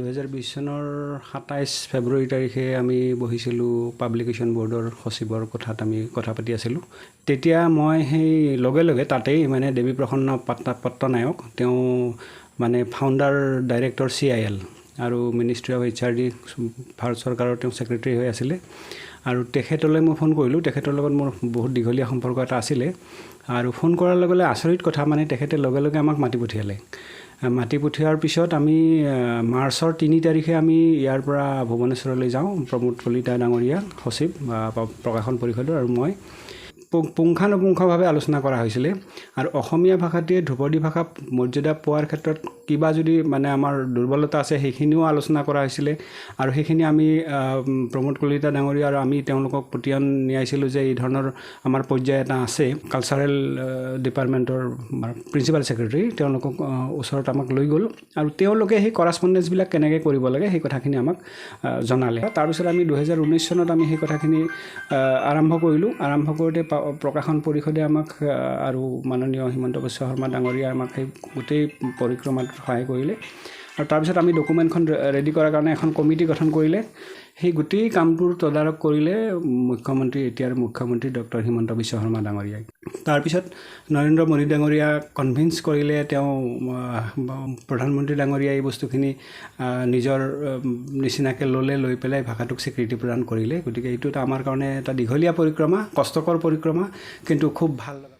2020 চনৰ 27 ফেব্ৰুৱাৰী তাৰিখে আমি বহিছিলোঁ পাব্লিকেশ্যন বৰ্ডৰ সচিবৰ কথাত আমি কথা পাতি আছিলোঁ। তেতিয়া মই সেই লগে লগে তাতেই মানে দেৱী প্ৰসন্ন পট্টনায়ক তেওঁ মানে ফাউণ্ডাৰ ডাইৰেক্টৰ CIL আৰু মিনিষ্ট্ৰী অফ HRD ভাৰত চৰকাৰৰ তেওঁ ছেক্ৰেটাৰী হৈ আছিলে আৰু তেখেতলৈ মই ফোন কৰিলোঁ। তেখেতৰ লগত মোৰ বহুত দীঘলীয়া সম্পৰ্ক এটা আছিলে আৰু ফোন কৰাৰ লগে লগে আচৰিত কথা মানে তেখেতে লগে লগে আমাক মাতি পঠিয়ালে। মাতি পঠিওৱাৰ পিছত আমি মাৰ্চৰ 3 তাৰিখে আমি ইয়াৰ পৰা ভুৱনেশ্বৰলৈ যাওঁ। প্ৰমোদ কলিতা ডাঙৰীয়া সচিব প্ৰকাশন পৰিষদৰ আৰু মই পুংখানুপুংখভাৱে আলোচনা কৰা হৈছিলে আৰু অসমীয়া ভাষাটোৱে ধ্ৰুপদী ভাষা মৰ্যাদা পোৱাৰ ক্ষেত্ৰত কিবা যদি মানে আমাৰ দুৰ্বলতা আছে সেইখিনিও আলোচনা কৰা হৈছিলে আৰু সেইখিনি আমি প্ৰমোদ কলিতা ডাঙৰীয়া আৰু আমি তেওঁলোকক পতিয়ন নিয়াইছিলোঁ যে এই ধৰণৰ আমাৰ পৰ্যায় এটা আছে। কালচাৰেল ডিপাৰ্টমেণ্টৰ প্ৰিন্সিপাল ছেক্ৰেটাৰী তেওঁলোকক ওচৰত আমাক লৈ গ'ল আৰু তেওঁলোকে সেই কৰাচপণ্ডেঞ্চবিলাক কেনেকৈ কৰিব লাগে সেই কথাখিনি আমাক জনালে। তাৰপিছত আমি 2019 চনত আমি সেই কথাখিনি আৰম্ভ কৰিলোঁ। আৰম্ভ কৰোঁতে প্ৰকাশন পৰিষদে আমাক আৰু মাননীয় হিমন্ত বিশ্ব শৰ্মা ডাঙৰীয়াই আমাক সেই গোটেই পৰিক্ৰমাত সহায় কৰিলে আৰু তাৰপিছত আমি ডকুমেণ্টখন ৰেডি কৰাৰ কাৰণে এখন কমিটি গঠন কৰিলে। সেই গোটেই কামটোৰ তদাৰক কৰিলে এতিয়াৰ মুখ্যমন্ত্ৰী ডক্টৰ হিমন্ত বিশ্ব শৰ্মা ডাঙৰীয়াই। তাৰপিছত নৰেন্দ্ৰ মোদী ডাঙৰীয়াক কনভিন্স কৰিলে তেওঁ প্ৰধানমন্ত্ৰী ডাঙৰীয়াই এই বস্তুখিনি নিজৰ নিচিনাকৈ লৈ পেলাই ভাষাটোক স্বীকৃতি প্ৰদান কৰিলে। গতিকে এইটো আমাৰ কাৰণে এটা দীঘলীয়া পৰিক্ৰমা, কষ্টকৰ পৰিক্ৰমা, কিন্তু খুব ভাল লগা।